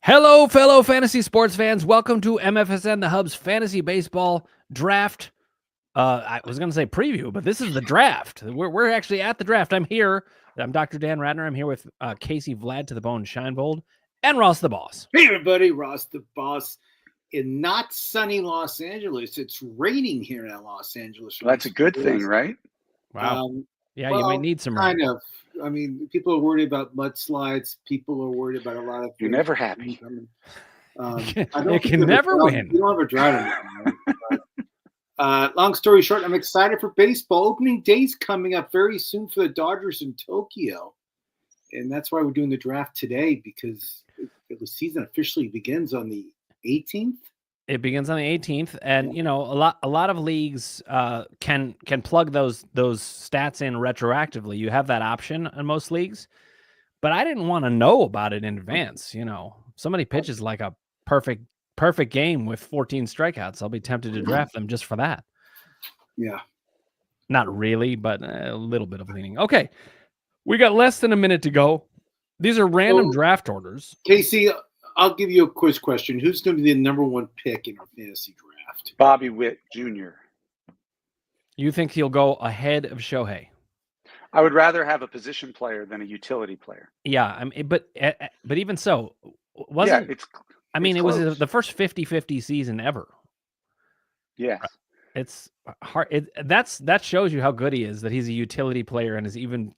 Hello, fellow fantasy sports fans. Welcome to MFSN, the Hub's fantasy baseball draft. I was going to say preview, but this is the draft. We're actually at the draft. I'm here. I'm Dr. Dan Radner. I'm here with Casey Vlad to the Bone Scheinbold and Ross the Boss. Hey, everybody. Ross the Boss in not sunny Los Angeles. It's raining here in Los Angeles. Well, that's a good thing, right? Wow. Yeah, well, you might need some rain. Kind of. I mean, people are worried about mudslides. People are worried about a lot of things. You're never happy. It can never win. You don't have a drought anymore. Long story short, I'm excited for baseball. Opening day's coming up very soon for the Dodgers in Tokyo. And that's why we're doing the draft today, because the season officially begins on the 18th. It begins on the 18th, and you know a lot of leagues can plug those stats in retroactively. You have that option in most leagues, but I didn't want to know about it in advance. You know, somebody pitches like a perfect game with 14 strikeouts. I'll be tempted to draft them just for that. Yeah, not really, but a little bit of leaning. Okay, we got less than a minute to go. These are random draft orders. Casey, I'll give you a quiz question. Who's going to be the number one pick in our fantasy draft? Bobby Witt Jr. You think he'll go ahead of Shohei? I would rather have a position player than a utility player. Yeah, I mean, but even so, wasn't it was the first 50-50 season ever. Yeah, it's hard. That shows you how good he is. That he's a utility player and is even.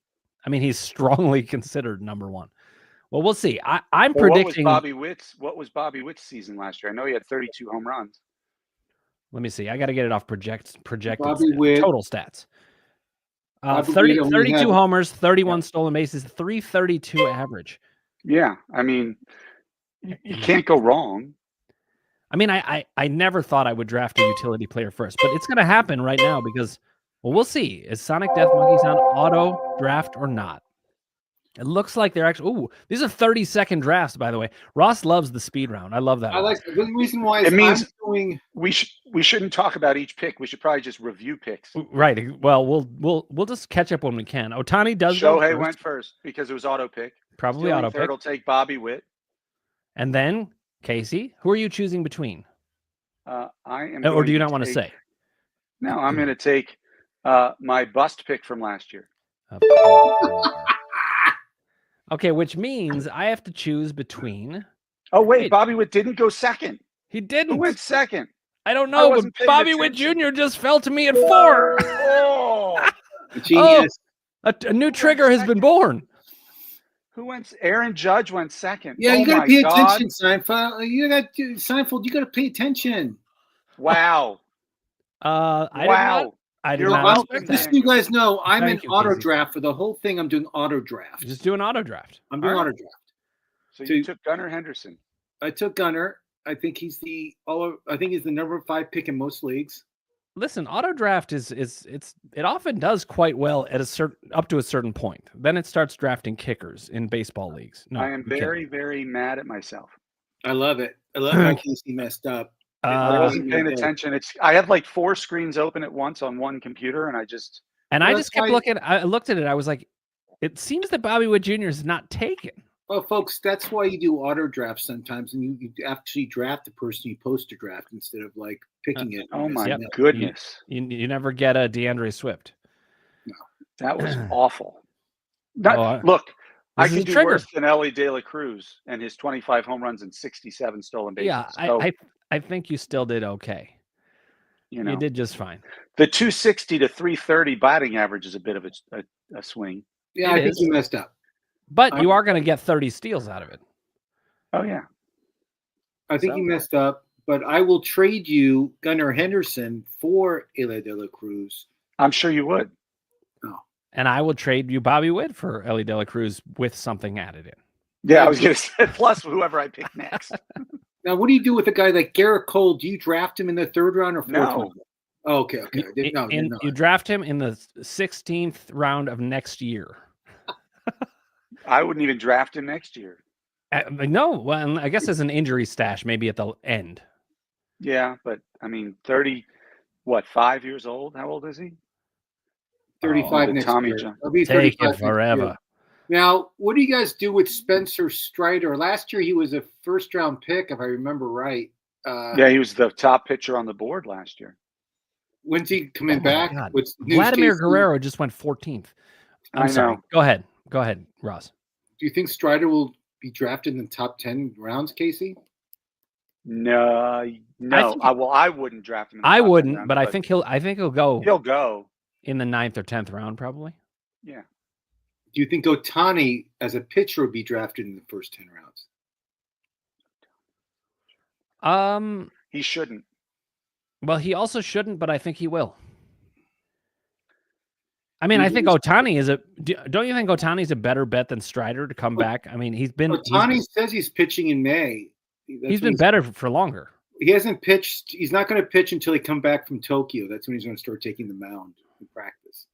I mean, he's strongly considered number one. Well, we'll see. I'm predicting. What was Bobby Witt's season last year? I know he had 32 home runs. Let me see. I got to get it off projected total stats. 32 homers, 31 stolen bases, 332 average. Yeah, I mean, you can't go wrong. I mean, I never thought I would draft a utility player first, but it's going to happen right now because, well, we'll see. Is Sonic Death Monkeys on auto draft or not? It looks like they're actually. Ooh, these are 30-second drafts, by the way. Ross loves the speed round. I love that. I like the reason why it means we shouldn't talk about each pick. We should probably just review picks. Right. Well, we'll just catch up when we can. Otani does. Shohei went first because it was auto pick. Probably auto pick. Third will take Bobby Witt. And then Casey, who are you choosing between? I am. Or do you not want to say? No, I'm going to take my bust pick from last year. Okay, which means I have to choose between. Oh, wait, Bobby Witt didn't go second. He didn't. Who went second? I don't know, but Bobby Witt Jr. just fell to me at 4. Oh, genius. A new trigger has been born. Who went? Aaron Judge went second. Yeah, you got to pay attention, Seinfeld. You got to pay attention. Wow. I did not expect just so you guys know, I'm in auto draft for the whole thing. I'm doing auto draft. Just doing auto draft. I'm doing auto draft. So you took Gunnar Henderson. I took Gunnar. I think he's the number 5 pick in most leagues. Listen, auto draft it often does quite well at up to a certain point. Then it starts drafting kickers in baseball leagues. No, I am very, very mad at myself. I love it. I love how Casey messed up. I wasn't paying attention. I had like 4 screens open at once on one computer, and I just kept looking. I looked at it. I was like, it seems that Bobby Witt Jr. is not taken. Well, folks, that's why you do auto drafts sometimes, and you actually draft the person you post to draft instead of like picking it. Oh my goodness! You never get a DeAndre Swift. No, that was awful. Look, I can do worse than Ellie De La Cruz and his 25 home runs and 67 stolen bases. Yeah, so, I think you still did okay. You did just fine. The 260 to 330 batting average is a bit of a swing. Yeah, I think you messed up. But you are going to get 30 steals out of it. Oh, yeah. I think you messed up, but I will trade you Gunnar Henderson for Ellie De La Cruz. I'm sure you would. Oh. And I will trade you Bobby Witt for Ellie De La Cruz with something added in. Yeah, I was going to say, plus whoever I pick next. Now, what do you do with a guy like Garrett Cole? Do you draft him in the 3rd round or 4th round? Oh, okay. You draft him in the 16th round of next year. I wouldn't even draft him next year. No, well, I guess as an injury stash, maybe at the end. Yeah, but I mean, 5 years old? How old is he? 35 next Tommy year. John. Take it forever. Now, what do you guys do with Spencer Strider? Last year, he was a first-round pick, if I remember right. Yeah, he was the top pitcher on the board last year. When's he coming back? Vladimir Guerrero just went 14th. I'm sorry. Go ahead, Ross. Do you think Strider will be drafted in the top 10 rounds, Casey? No. I wouldn't draft him. I wouldn't, rounds, but I think he'll go. He'll go in the 9th or 10th round, probably. Yeah. Do you think Ohtani as a pitcher would be drafted in the first 10 rounds? He shouldn't. Well, he also shouldn't, but I think he will. I mean, I think Ohtani is don't you think Ohtani's a better bet than Strider to come back? I mean, Ohtani says he's pitching in May. He's been better for longer. He hasn't pitched. He's not going to pitch until he come back from Tokyo. That's when he's going to start taking the mound in practice.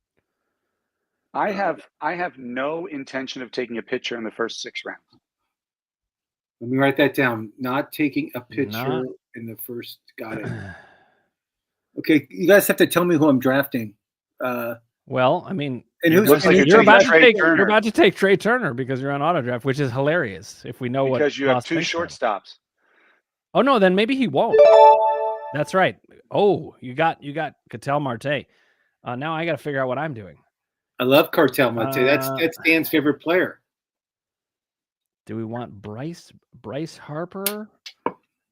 I have no intention of taking a pitcher in the first 6 rounds. Let me write that down. Not taking a pitcher in the first. Got it. Okay, you guys have to tell me who I'm drafting. Well, I mean, and you're about to take Trey Turner because you're on auto draft, which is hilarious. If we know because you have 2 shortstops. Oh no, then maybe he won't. That's right. Oh, you got Ketel Marte. Now I got to figure out what I'm doing. I love Ketel Marte. That's Dan's favorite player. Do we want Bryce Harper?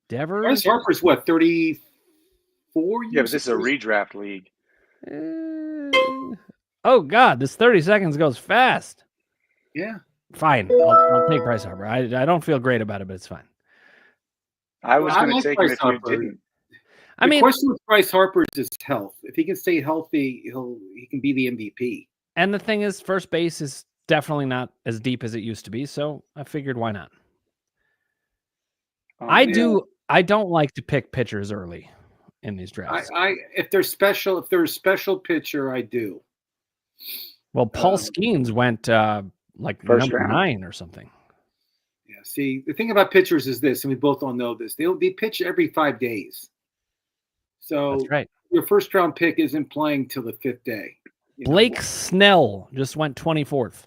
Devers? Bryce Harper's what, 34 years? Yeah, but this is a redraft league. Oh God, this 30 seconds goes fast. Yeah. Fine. I'll take Bryce Harper. I don't feel great about it, but it's fine. I was going to take him if you didn't. The question with Bryce Harper is his health. If he can stay healthy, he can be the MVP. And the thing is, first base is definitely not as deep as it used to be, so I figured why not. I don't like to pick pitchers early in these drafts. If they're a special pitcher, I do. Well, Paul Skeens went like number 9 or something. Yeah. See, the thing about pitchers is this, and we both all know this: they pitch every 5 days. So that's right. Your first round pick isn't playing till the 5th day. Blake Snell just went 24th.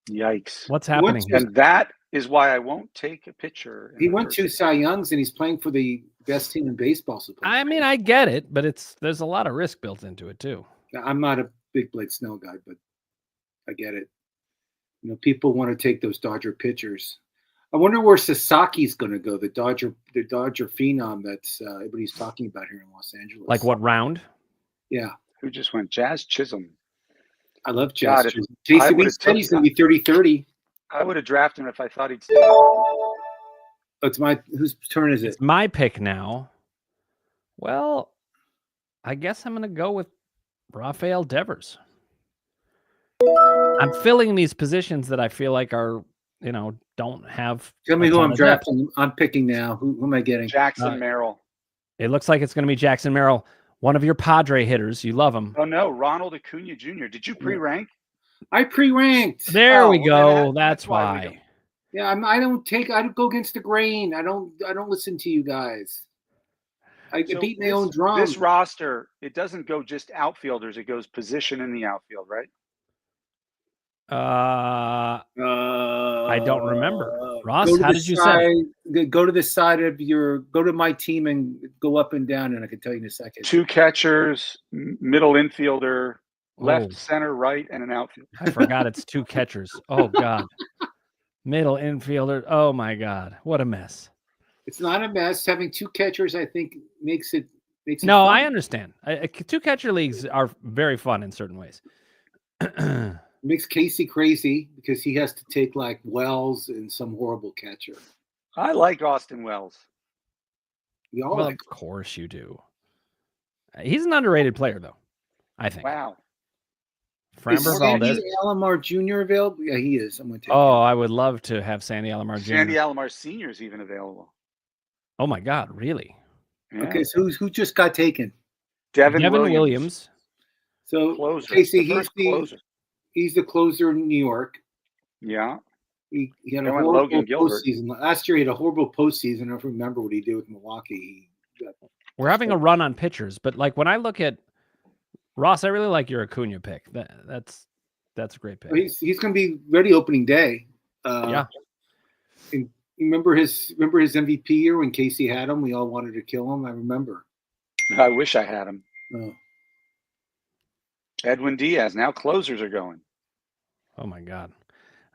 Yikes! What's happening? And that is why I won't take a pitcher. He went 2 Cy Youngs, and he's playing for the best team in baseball. I mean, I get it, but there's a lot of risk built into it too. I'm not a big Blake Snell guy, but I get it. People want to take those Dodger pitchers. I wonder where Sasaki's going to go. The Dodger phenom that's everybody's talking about here in Los Angeles. Like what round? Yeah. Who just went? Jazz Chisholm. I love Jazz Chisholm. JCB said he's going to be 30-30. I would have drafted him if I thought he'd stay. Whose turn is it? It's my pick now. Well, I guess I'm going to go with Rafael Devers. I'm filling these positions that I feel like are, don't have. Tell me who I'm drafting. I'm picking now. Who am I getting? Jackson Merrill. It looks like it's going to be Jackson Merrill, one of your Padre hitters. You love him. Oh no, Ronald Acuna Jr. Did you pre-rank? I pre-ranked. There we go. That's why. Yeah, I don't go against the grain. I don't listen to you guys. I beat my own drum. This roster, it doesn't go just outfielders. It goes position in the outfield, right? I don't remember. Ross, how did you say? Go to the side of go to my team and go up and down, and I can tell you in a second. 2 catchers, middle infielder, left, center, right, and an outfield. I forgot it's 2 catchers. Oh God. Middle infielder. Oh my God. What a mess. It's not a mess. Having 2 catchers, I think, makes it No, fun. I understand. 2 catcher leagues are very fun in certain ways. Makes Casey crazy because he has to take like Wells and some horrible catcher. I like Austin Wells. Of course you do. He's an underrated player, though, I think. Wow. Is Sandy Alomar Jr. available? Yeah, he is. I'm going to take him. I would love to have Sandy Alomar Jr. Sandy Alomar Sr. is even available. Oh, my God. Really? Yeah. Okay, so who just got taken? Devin Williams. So, closer. Casey, he's the closer in New York. Yeah. He had a horrible postseason. Last year, he had a horrible postseason. I don't remember what he did with Milwaukee. We're having a run on pitchers, but like when I look at Ross, I really like your Acuna pick. That's That's a great pick. He's going to be ready opening day. Yeah. And remember his MVP year when Casey had him? We all wanted to kill him. I remember. I wish I had him. Oh. Edwin Diaz. Now closers are going. Oh my God.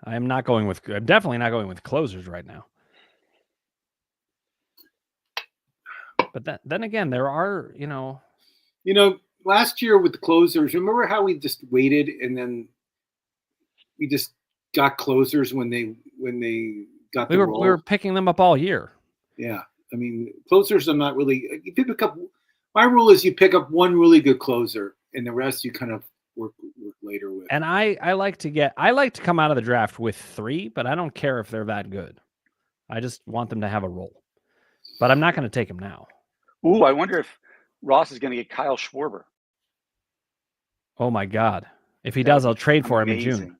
I'm definitely not going with closers right now. But then again, there are, last year with the closers, remember how we just waited and then we just got closers when they got the role? We were picking them up all year. Yeah. I mean, closers I'm not really, you pick up, my rule is you pick up one really good closer and the rest you kind of work later with. And I like to come out of the draft with 3, but I don't care if they're that good. I just want them to have a role. But I'm not going to take them now. Ooh, I wonder if Ross is going to get Kyle Schwarber. Oh my God. If he does, I'll trade for him in June.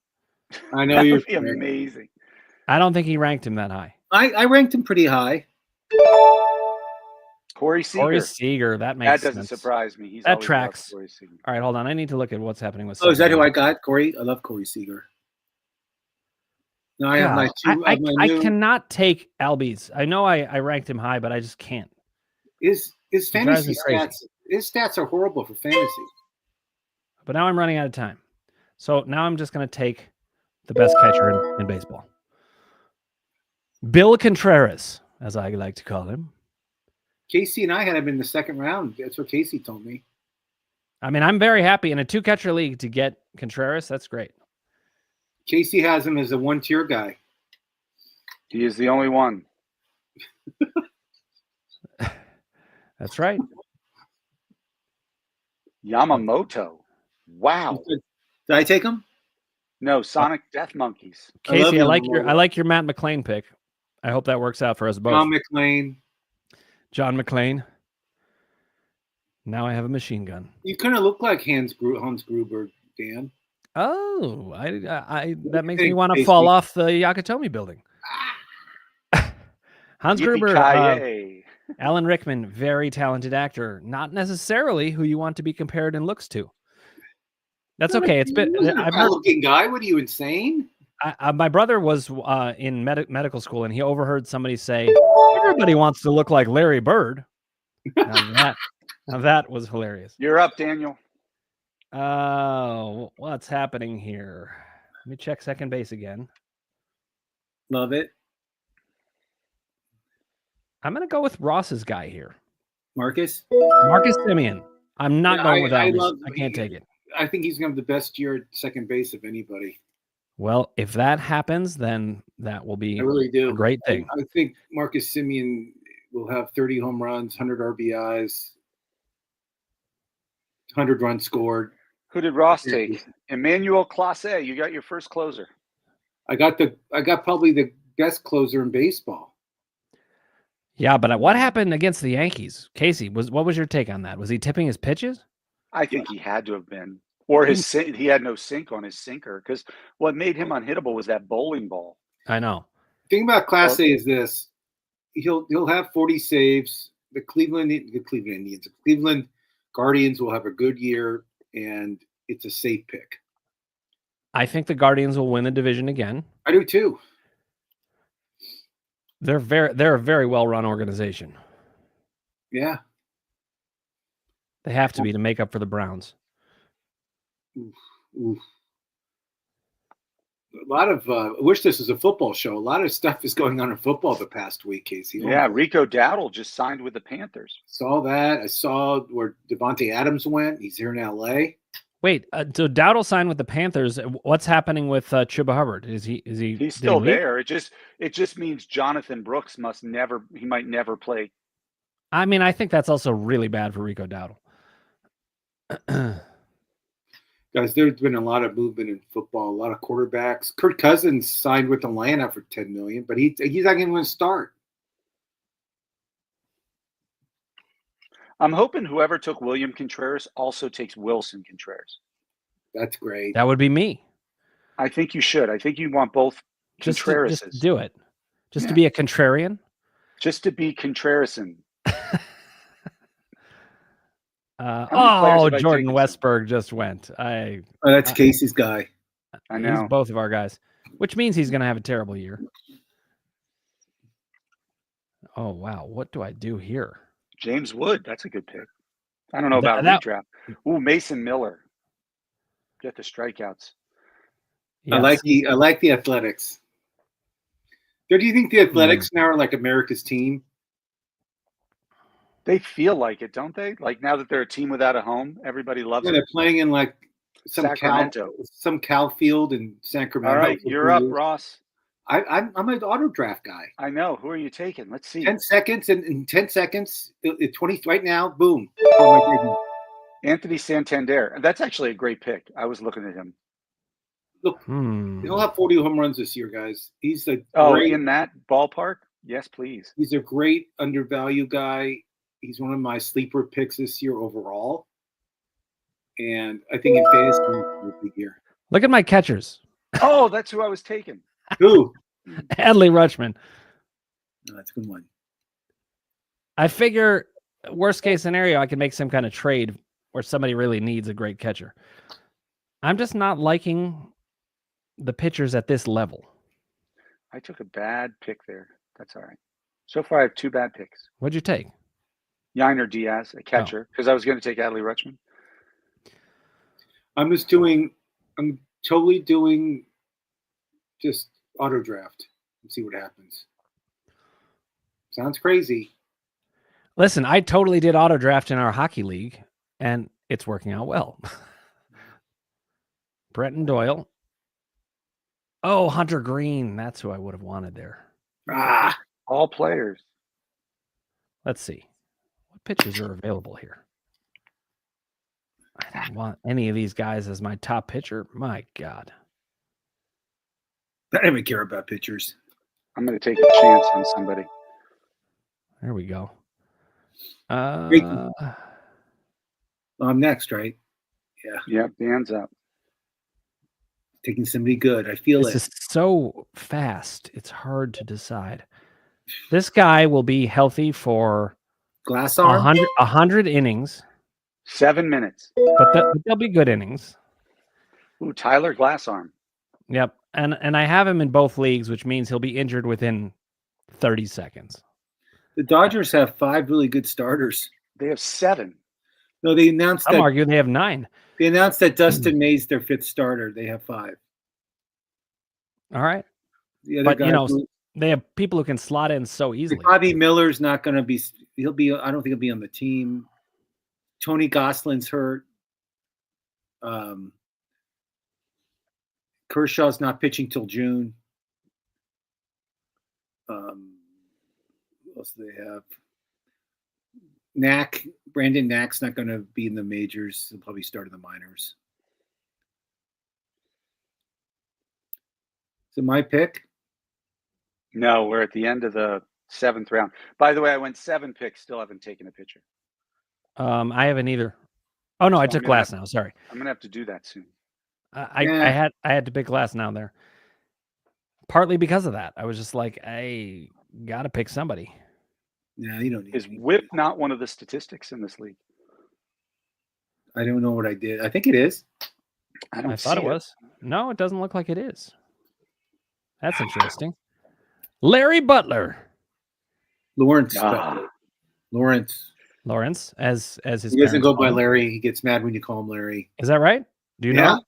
I know you're amazing. I don't think he ranked him that high. I ranked him pretty high. Corey Seager. That makes sense. That doesn't surprise me. That tracks. All right, hold on. I need to look at what's happening with. Oh, is that who I got? Corey? I love Corey Seager. No, I have my two. I cannot take Albies. I know I ranked him high, but I just can't. His fantasy stats. His stats are horrible for fantasy. But now I'm running out of time, so now I'm just going to take the best catcher in baseball, Bill Contreras, as I like to call him. Casey and I had him in the second round. That's what Casey told me. I mean, I'm very happy in a 2-catcher league to get Contreras. That's great. Casey has him as a 1-tier guy. He is the only one. That's right. Yamamoto. Wow. Did I take him? No, Sonic Death Monkeys. Casey, I like your Matt McClain pick. I hope that works out for us both. John McClain. Now I have a machine gun. You kind of look like Hans Gruber, Dan. Oh, I that makes me want to fall off the Yakatomi building. Hans Gruber, Alan Rickman, very talented actor. Not necessarily who you want to be compared in looks to. That's okay. It's been a looking guy. What are you, insane? My brother was in medical school, and he overheard somebody say, "Everybody wants to look like Larry Bird." Now that was hilarious. You're up, Daniel. Oh, what's happening here? Let me check second base again. Love it. I'm going to go with Ross's guy here. Marcus Semien. I'm not going with Albies. I can't take it. I think he's going to have the best year at second base of anybody. Well, if that happens, then that will be I really do. A great thing. I think Marcus Semien will have 30 home runs, 100 RBIs, 100 runs scored. Who did Ross take? Emmanuel Clase. You got your first closer. I got probably the best closer in baseball. Yeah, but what happened against the Yankees? Casey, what was your take on that? Was he tipping his pitches? I think he had to have been. Or he had no sink on his sinker, because what made him unhittable was that bowling ball. I know. The thing about Clase is this: he'll have 40 saves. The Cleveland Indians, the Cleveland Guardians will have a good year, and it's a safe pick. I think the Guardians will win the division again. I do too. They're a very well-run organization. Yeah. They have to be to make up for the Browns. Oof. A lot of I wish this was a football show. A lot of stuff is going on in football the past week, Casey. Yeah, Rico Dowdle just signed with the Panthers. Saw that. I saw where Devontae Adams went. He's here in LA. Wait, so Dowdle signed with the Panthers. What's happening with Chuba Hubbard? He's still there. It just means Jonathan Brooks might never play. I mean, I think that's also really bad for Rico Dowdle. Guys, there's been a lot of movement in football, a lot of quarterbacks. Kirk Cousins signed with Atlanta for $10 million, but he's not going to start. I'm hoping whoever took William Contreras also takes Wilson Contreras. That's great. That would be me. I think you should. I think you want both Contrerases. Just do it. To be a contrarian? Just to be Contrerasan. Jordan Westberg just went. That's Casey's guy. I know. He's both of our guys, which means he's going to have a terrible year. Oh, wow. What do I do here? James Wood. That's a good pick. I don't know about redraft. Ooh, Mason Miller. Get the strikeouts. Yes. I like the Athletics. Do you think the Athletics now are like America's team? They feel like it, don't they? Like now that they're a team without a home, everybody loves it. They're playing in like Sacramento. some Cal field in Sacramento. All right, you're up, Ross. I'm an auto draft guy. I know. Who are you taking? Let's see. 10 seconds and in 10 seconds, 20 right now, boom. Oh my goodness. Anthony Santander. That's actually a great pick. I was looking at him. Look, he'll have 40 home runs this year, guys. He's in that ballpark? Yes, please. He's a great undervalued guy. He's one of my sleeper picks this year overall. And I think in fantasy, he's a big year. Look at my catchers. Oh, that's who I was taking. Who? Adley Rutschman. No, that's a good one. I figure worst case scenario, I can make some kind of trade where somebody really needs a great catcher. I'm just not liking the pitchers at this level. I took a bad pick there. That's all right. So far, I have 2 bad picks. What'd you take? Yainer Diaz, a catcher, because I was going to take Adley Rutschman. I'm totally doing just auto draft and see what happens. Sounds crazy. Listen, I totally did auto draft in our hockey league, and it's working out well. Brenton Doyle. Oh, Hunter Green. That's who I would have wanted there. All players. Let's see. What pitchers are available here? I don't want any of these guys as my top pitcher. My God. I don't even care about pitchers. I'm going to take a chance on somebody. There we go. I'm next, right? Yeah. Yep, Dan's up. Taking somebody good. I feel this is so fast. It's hard to decide. This guy will be healthy for glass arm 100 innings. 7 minutes. But they'll be good innings. Ooh, Tyler Glassarm. Yep. And I have him in both leagues, which means he'll be injured within 30 seconds. The Dodgers have 5 really good starters. They have 7. No, they announced I'm arguing they have 9. They announced that Dustin May's their 5th starter. They have 5. All right. But, they have people who can slot in so easily. Bobby Miller's not going to be – I don't think he'll be on the team. Tony Gosselin's hurt. Kershaw's not pitching till June. What else do they have? Brandon Knack's not going to be in the majors. He'll probably start in the minors. Is it my pick? No, we're at the end of the 7th round. By the way, I went 7 picks, still haven't taken a pitcher. I haven't either. Oh no, I took Glass now. Sorry. I'm gonna have to do that soon. I had to pick Glass now there. Partly because of that. I was just like, I gotta pick somebody. Yeah, you don't need. Is whip not one of the statistics in this league? I don't know what I did. I think it is. I thought it was. No, it doesn't look like it is. That's interesting. Larry Butler. Lawrence as his. He doesn't go by Larry. He gets mad when you call him Larry. Is that right? Do you know?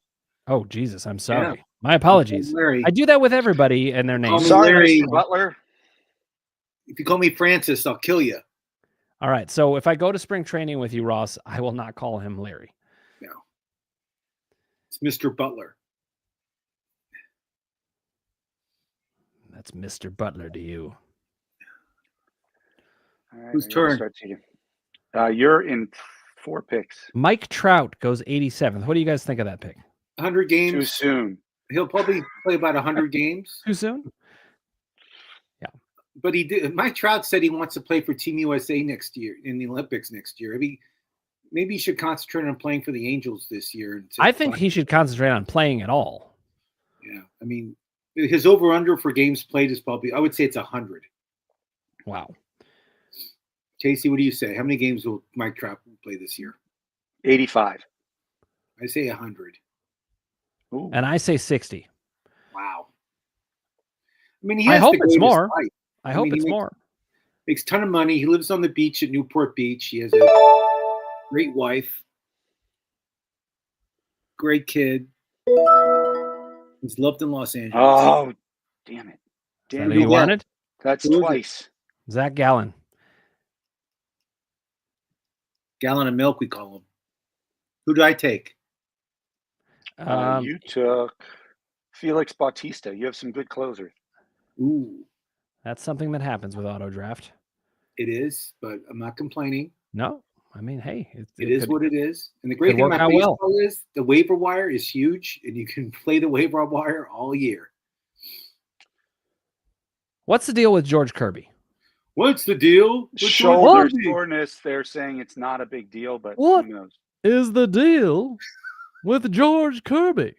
Oh Jesus, I'm sorry. Yeah. My apologies. I do that with everybody and their names. Sorry, Larry Butler. If you call me Francis, I'll kill you. All right. So if I go to spring training with you, Ross, I will not call him Larry. No. It's Mr. Butler. That's Mr. Butler to you. All right, whose turn? You're in 4 picks. Mike Trout goes 87th. What do you guys think of that pick? 100 games. Too soon. He'll probably play about 100 games. Too soon? Yeah. But he did. Mike Trout said he wants to play for Team USA next year in the Olympics next year. Maybe he should concentrate on playing for the Angels this year. I think he should concentrate on playing at all. Yeah. I mean, his over-under for games played is probably, I would say it's 100. Wow. Casey, what do you say? How many games will Mike Trout play this year? 85. I say 100. Ooh. And I say 60. Wow. I mean, I hope it's more. I hope it's more. Makes a ton of money. He lives on the beach at Newport Beach. He has a great wife, great kid. He's loved in Los Angeles. Oh, damn it. Damn, you wanted? That's twice. Zach Gallen. Gallon of milk, we call him. Who did I take? You took Felix Bautista. You have some good closers. Ooh. That's something that happens with auto draft. It is, but I'm not complaining. No, I mean, hey, it is what it is. And the great thing about baseball is the waiver wire is huge, and you can play the waiver wire all year. What's the deal with George Kirby? What's the deal with shoulder soreness? They're saying it's not a big deal, but what who knows? Is the deal with George Kirby?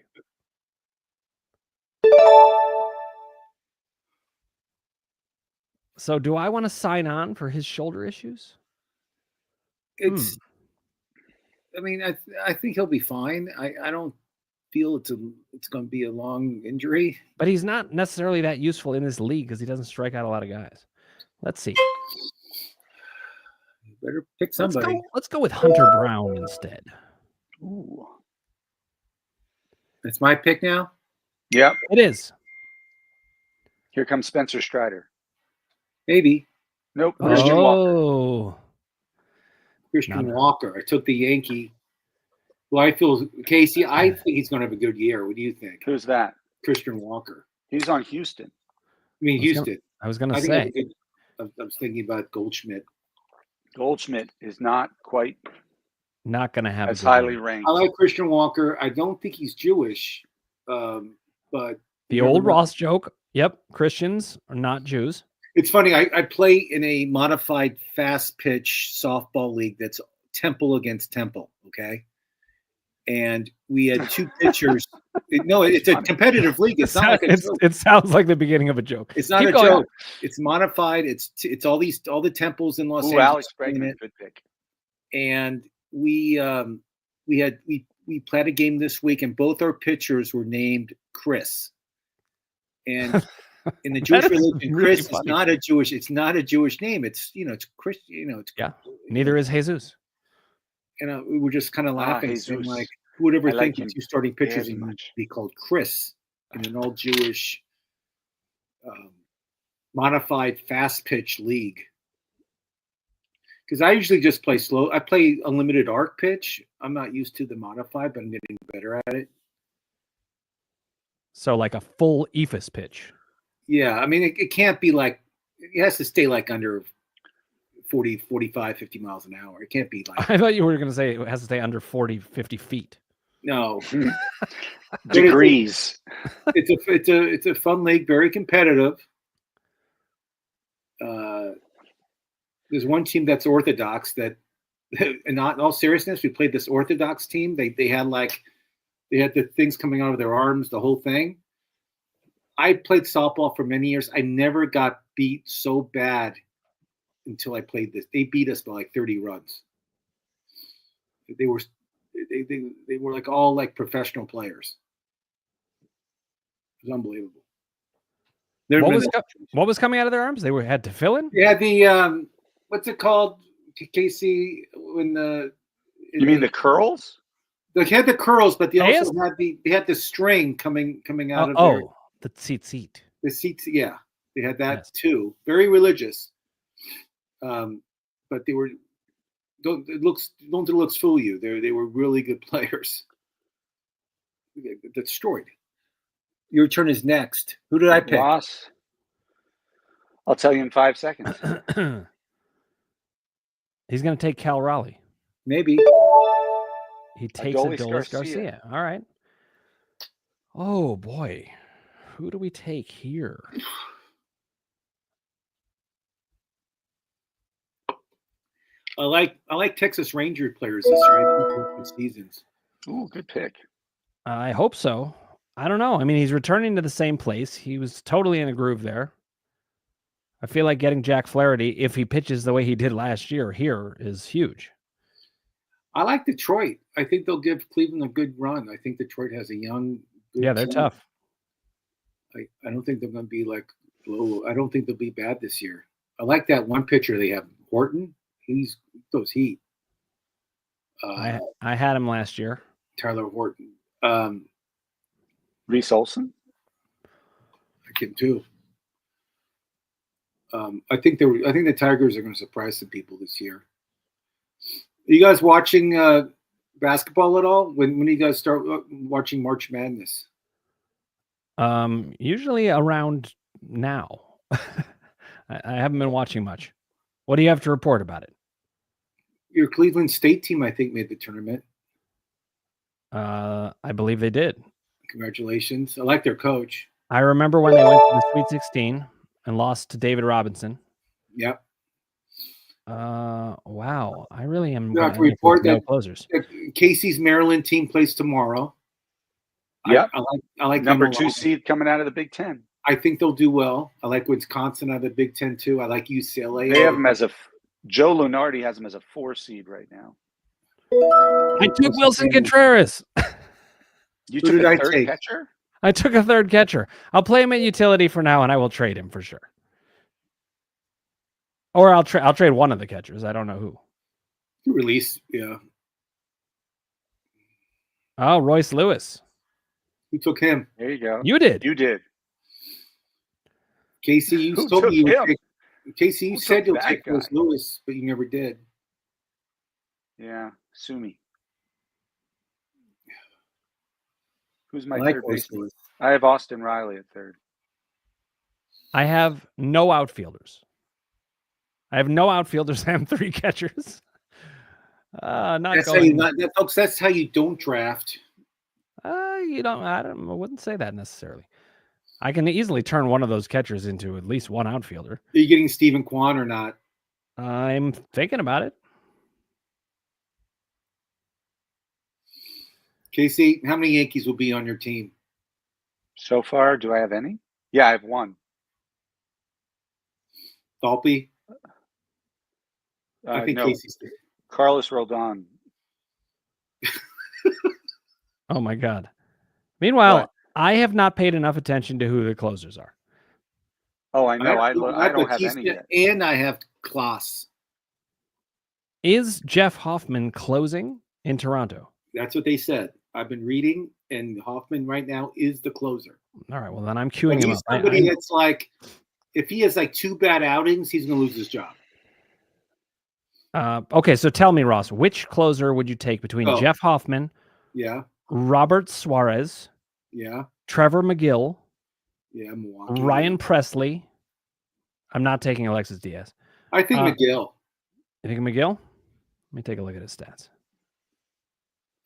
So do I want to sign on for his shoulder issues? It's I mean, I think he'll be fine. I don't feel it's going to be a long injury. But he's not necessarily that useful in this league because he doesn't strike out a lot of guys. Let's see. You better pick somebody. Let's go with Hunter Brown instead. Ooh. It's my pick now? Yep. It is. Here comes Spencer Strider. Maybe. Nope. Christian Walker. Christian Walker. I took the Yankee. Well, I feel Casey. I think he's going to have a good year. What do you think? Who's that? Christian Walker. He's on Houston. I mean, Houston. I was going to say. I was thinking about Goldschmidt. Goldschmidt is not quite. Not going to have as highly ranked. I like Christian Walker. I don't think he's Jewish, but the old Ross joke. Yep, Christians are not Jews. It's funny. I play in a modified fast pitch softball league that's Temple against Temple. Okay, and we had two pitchers. No, it's a competitive league. It's not like a joke. It sounds like the beginning of a joke. It's not a joke. It's modified. It's all the temples in Los Angeles. Alex Bregman, good pick. And we played a game this week, and both our pitchers were named Chris. And in the Jewish religion, really Chris funny. is not a Jewish. It's not a Jewish name. It's it's Chris. It's Neither is Jesus. We were just kind of laughing, saying like, who would ever think the two starting pitchers would be called Chris in an all Jewish modified fast pitch league? Because I usually just play slow. I play unlimited arc pitch. I'm not used to the modified, but I'm getting better at it. So like a full ephus pitch. Yeah, I mean, it can't be like, it has to stay like under 40, 45, 50 miles an hour. It can't be like. I thought you were going to say it has to stay under 40, 50 feet. No. Degrees. It's a fun league, very competitive. There's one team that's Orthodox that, in all seriousness, we played this Orthodox team. They had the things coming out of their arms, the whole thing. I played softball for many years. I never got beat so bad until I played this. They beat us by like 30 runs. They were like all like professional players. It was unbelievable. What was coming out of their arms? They had to fill in? Yeah, the what's it called, Casey? When you mean the curls? They had the curls, but they also had the string coming out of there. The seat. The seats, yeah. They had that too. Very religious. But they were don't the looks fool you. They were really good players. Destroyed. Your turn is next. Who did I pick? Ross. I'll tell you in 5 seconds. He's going to take Cal Raleigh. Maybe. He takes Adolis Garcia. All right. Oh, boy. Who do we take here? I like Texas Ranger players this year. I think seasons. Ooh, good pick. I hope so. I don't know. I mean, he's returning to the same place. He was totally in a groove there. I feel like getting Jack Flaherty, if he pitches the way he did last year here, is huge. I like Detroit. I think they'll give Cleveland a good run. I think Detroit has a young Yeah, they're tough. I don't think they're going to be like low. I don't think they'll be bad this year. I like that one pitcher they have, Horton. He's those heat. I had him last year. Tyler Horton. Reese Olson. I can too. I think the Tigers are going to surprise some people this year. Are you guys watching basketball at all? When do you guys start watching March Madness? Usually around now. I haven't been watching much. What do you have to report about it? Your Cleveland State team, I think, made the tournament. I believe they did. Congratulations. I like their coach. I remember when they went to the Sweet 16 and lost to David Robinson. Yep. Wow. I really am. You have to report that closers. Casey's Maryland team plays tomorrow. Yeah. I like number 2 seed coming out of the Big Ten. I think they'll do well. I like Wisconsin out of the Big Ten too. I like UCLA. They have them as Joe Lunardi has them as a 4 seed right now. I took Wilson Contreras. You took a third catcher? I took a third catcher. I'll play him at utility for now, and I will trade him for sure. Or I'll trade one of the catchers. I don't know who. Release, yeah. Oh, Royce Lewis. Who took him? There you go. You did. You did. Casey, you told me you would take. Casey, you said you'll take Royce Lewis, but you never did. Yeah, sue me. Who's my third baseman? I have Austin Riley at third. I have no outfielders. I have 3 catchers. Folks, that's how you don't draft. I wouldn't say that necessarily. I can easily turn one of those catchers into at least one outfielder. Are you getting Stephen Kwan or not? I'm thinking about it. Casey, how many Yankees will be on your team? So far, do I have any? Yeah, I have one. Dolphy? I think no. Casey's there. Carlos Rodon. Oh, my God. Meanwhile, I have not paid enough attention to who the closers are. Oh, I know. I don't have any yet. And I have Klaus. Is Jeff Hoffman closing in Toronto? That's what they said. I've been reading, and Hoffman right now is the closer. All right, well, then I'm queuing him up. Somebody that's like, if he has like 2 bad outings, he's going to lose his job. Okay, so tell me, Ross, which closer would you take between Jeff Hoffman, Robert Suarez, Trevor McGill, Milwaukee, Ryan Presley? I'm not taking Alexis Diaz. I think McGill. You think McGill? Let me take a look at his stats.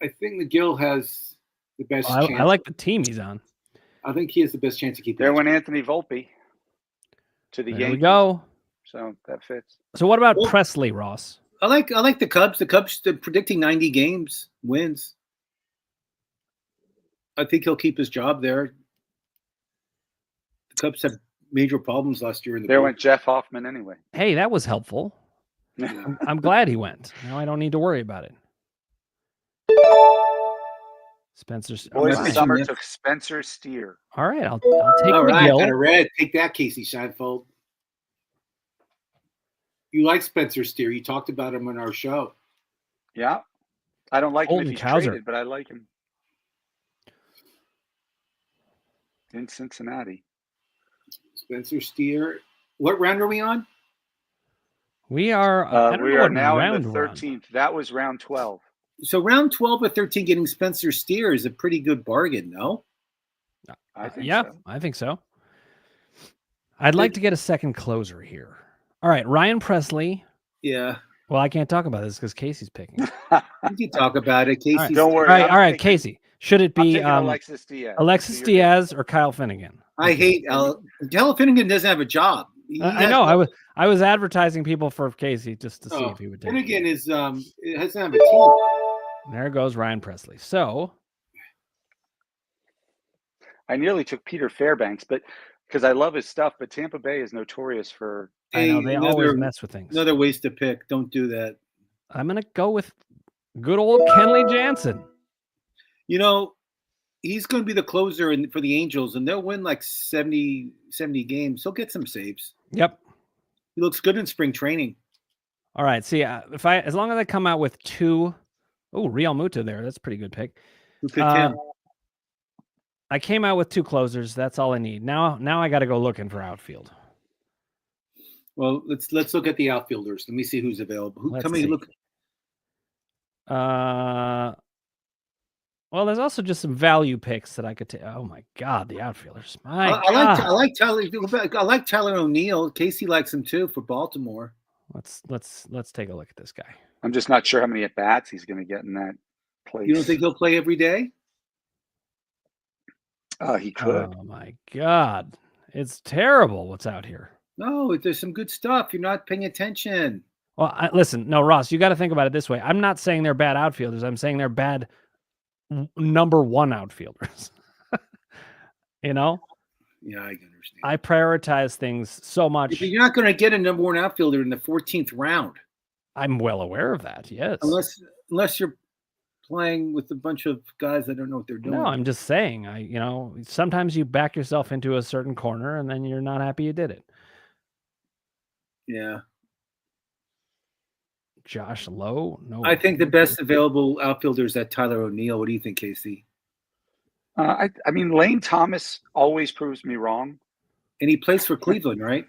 I think McGill has the best chance. I like the team he's on. I think he has the best chance to keep. There went Anthony Volpe to the Yankees. There we go. So that fits. So what about Presley, Ross? I like the Cubs. The Cubs are predicting 90 games wins. I think he'll keep his job there. The Cubs had major problems last year. There went Jeff Hoffman anyway. Hey, that was helpful. I'm glad he went. Now I don't need to worry about it. Spencer. Boys Summer took Spencer Steer. All right, I'll take All right, McGill. got a red. Take that, Casey Scheinfeld. You like Spencer Steer. You talked about him on our show. Yeah. I don't like him if he's traded, but I like him. In Cincinnati. Spencer Steer. What round are we on? We are now in the 13th. That was round 12. So round 12 or 13 getting Spencer Steer is a pretty good bargain, no? I think so. I think so. I'd like to get a second closer here. All right, Ryan Presley. Yeah. Well, I can't talk about this because Casey's picking. You can talk about it. Casey. Don't worry. All right, Casey. Should it be Alexis Diaz? Alexis Diaz or Kyle Finnegan? I hate Kyle Finnegan doesn't have a job. I know. I was advertising people for Casey just to see if he would take Finnegan is doesn't have a team. There goes Ryan Presley. So I nearly took Peter Fairbanks, but because I love his stuff, but Tampa Bay is notorious for. I know they always mess with things. Another ways to pick. Don't do that. I'm gonna go with good old Kenley Jansen. You know, he's going to be the closer for the Angels, and they'll win like 70 games. He'll get some saves. Yep. He looks good in spring training. All right. See, as long as I come out with 2, Real Muto there. That's a pretty good pick. Who picked him? I came out with 2 closers. That's all I need. Now I got to go looking for outfield. Well, let's look at the outfielders. Let me see who's available. Look. Well, there's also just some value picks that I could take. Oh my God, the outfielders! I like Tyler O'Neill. Casey likes him too for Baltimore. Let's take a look at this guy. I'm just not sure how many at bats he's going to get in that place. You don't think he'll play every day? He could. Oh my God, it's terrible what's out here. No, there's some good stuff. You're not paying attention. Well, listen, no, Ross, you got to think about it this way. I'm not saying they're bad outfielders. I'm saying they're bad number 1 outfielders. You know? Yeah, I can understand. I prioritize things so much. But you're not going to get a number 1 outfielder in the 14th round. I'm well aware of that, yes. Unless you're playing with a bunch of guys that don't know what they're doing. No, I'm just saying, sometimes you back yourself into a certain corner and then you're not happy you did it. Yeah. Josh Lowe? No. I think the best available outfielder is that Tyler O'Neill. What do you think, Casey? I mean, Lane Thomas always proves me wrong. And he plays for Cleveland, right?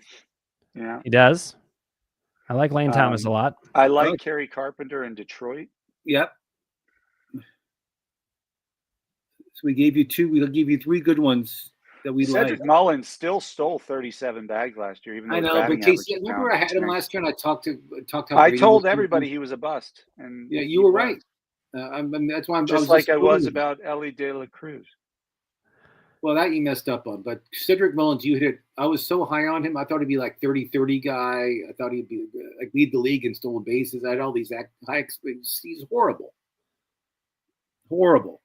Yeah. He does. I like Lane Thomas a lot. I like Kerry Carpenter in Detroit. Yep. So we gave you 2. We'll give you 3 good ones that we like. Cedric Mullins still stole 37 bags last year, even though I know, but Casey, remember I had him last year, and I talked. I told everybody he was a bust, and yeah, you were right. That's why I'm just like I was about Ellie De La Cruz. Well, that you messed up on, but Cedric Mullins, you hit it. I was so high on him. I thought he'd be like 30-30 guy. I thought he'd be like lead the league in stolen bases. I had all these high expectations. He's horrible. Horrible.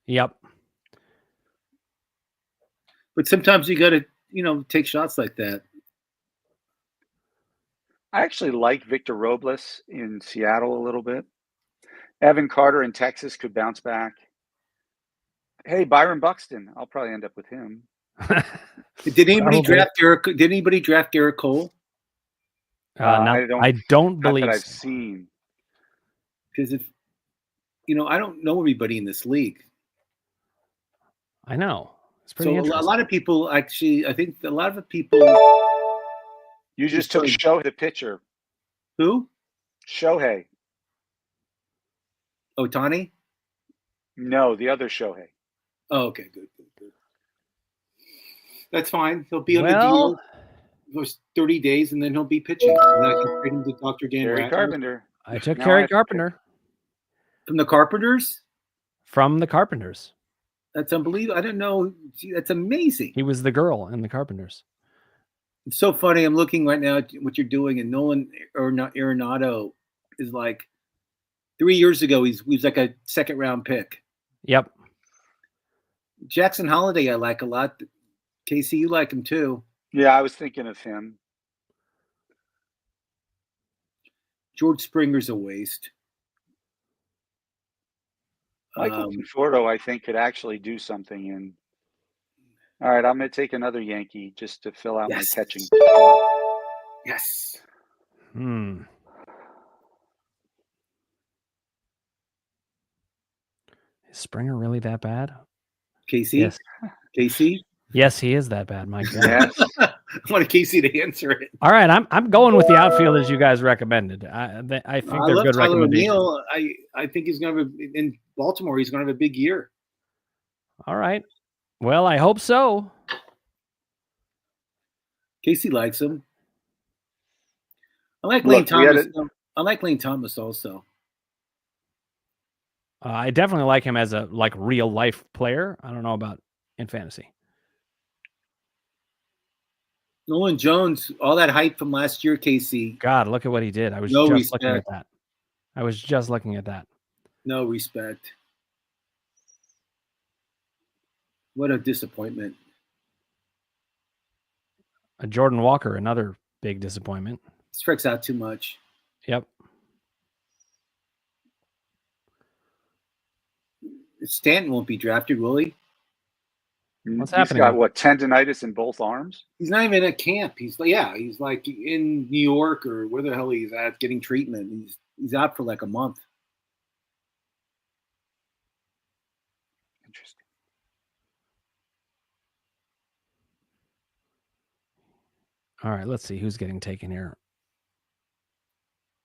Yep. But sometimes you got to, take shots like that. I actually like Victor Robles in Seattle a little bit. Evan Carter in Texas could bounce back. Hey, Byron Buxton. I'll probably end up with him. Did anybody draft Garrett Cole? I don't believe that I've seen. Because if I don't know everybody in this league. I know. It's pretty interesting. A lot of people actually. I think a lot of the people. You just took Shohei, the pitcher. Who? Shohei. Ohtani? No, the other Shohei. Oh, okay, good. That's fine. He'll be on the deal for 30 days, and then he'll be pitching. And I can trade him to Dr. Dan Kerry Carpenter. I took Kerry Carpenter. From the Carpenters? From the Carpenters. That's unbelievable. I didn't know. That's amazing. He was the girl in the Carpenters. It's so funny. I'm looking right now at what you're doing, and Nolan Arenado is like 3 years ago. He was like a second-round pick. Yep. Jackson Holiday, I like a lot. Casey, you like him too. Yeah, I was thinking of him. George Springer's a waste. Michael Conforto, I think, could actually do something in. All right, I'm going to take another Yankee just to fill out my catching. Yes. Is Springer really that bad? Casey? Yes. Casey? Yes, he is that bad, my God. Yes. I wanted Casey to answer it. All right, I'm going with the outfielders you guys recommended. I think they're good Tyler recommendations. O'Neill. I think he's going to in Baltimore. He's going to have a big year. All right. Well, I hope so. Casey likes him. I like Lane Thomas. I like Lane Thomas also. I definitely like him as a real life player. I don't know about in fantasy. Nolan Jones, all that hype from last year, Casey. God, look at what he did. I was looking at that. I was just looking at that. No respect. What a disappointment. Jordan Walker, another big disappointment. Strikes out too much. Yep. Stanton won't be drafted, will he? What's He's happening? got what, tendonitis in both arms? He's not even at camp. He's like in New York or where the hell he's at getting treatment. He's out for like a month. Interesting. All right, let's see who's getting taken here.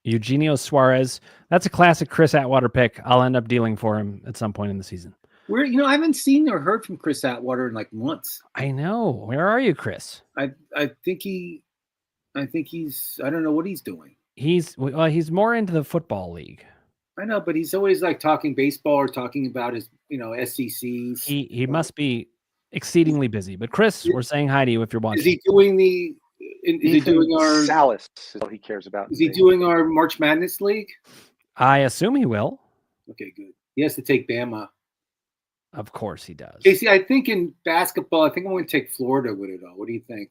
Eugenio Suarez. That's a classic Chris Atwater pick. I'll end up dealing for him at some point in the season. I haven't seen or heard from Chris Atwater in like months. I know. Where are you, Chris? I think he's I don't know what he's doing. He's more into the football league. I know, but he's always like talking baseball or talking about his, SECs. He must be exceedingly busy. But Chris, we're saying hi to you if you're watching. Is he doing Salas is all he cares about. Is he doing our March Madness League? I assume he will. Okay, good. He has to take Bama. Of course he does. Casey, I think in basketball, I think I'm going to take Florida with it all. What do you think?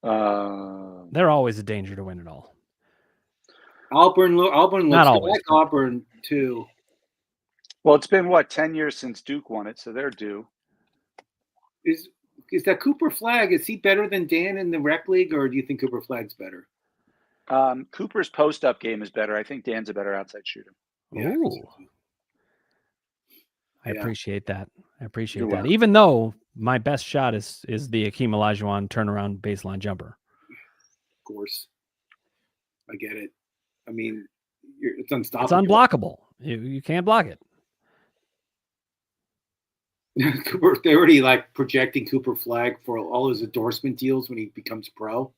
They're always a danger to win it all. Auburn looks Not good. always. I like Auburn too. Well, it's been 10 years since Duke won it, so they're due. Is that Cooper Flagg? Is he better than Dan in the rec league, or do you think Cooper Flagg's better? Cooper's post-up game is better. I think Dan's a better outside shooter. Yeah, Ooh. I Yeah. appreciate that. You're welcome. Even though my best shot is the Akeem Olajuwon turnaround baseline jumper. Of course. I get it. I mean, it's unstoppable. It's unblockable. You can't block it. Cooper, they're already like projecting Cooper Flagg for all his endorsement deals when he becomes pro.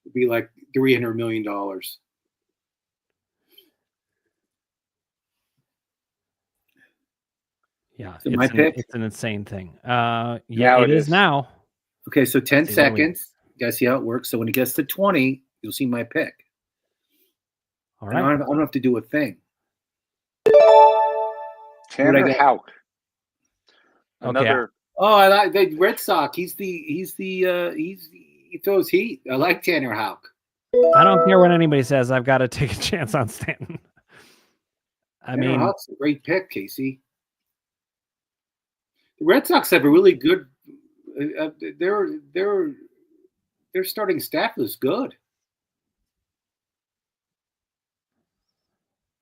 It'd be like $300 million. Yeah, So my pick? It's an insane thing. Now it is now. Okay, so 10 See what we- seconds. You guys see how it works? So when it gets to 20, you'll see my pick. All And I right. don't have to do a thing. Tanner get? Houck. Okay. Another. Oh, I like the Red Sox. He throws heat. I like Tanner Houck. I don't care what anybody says. I've got to take a chance on Stanton. Tanner Houck's a great pick, Casey. The Red Sox have a really good. Their starting staff is good.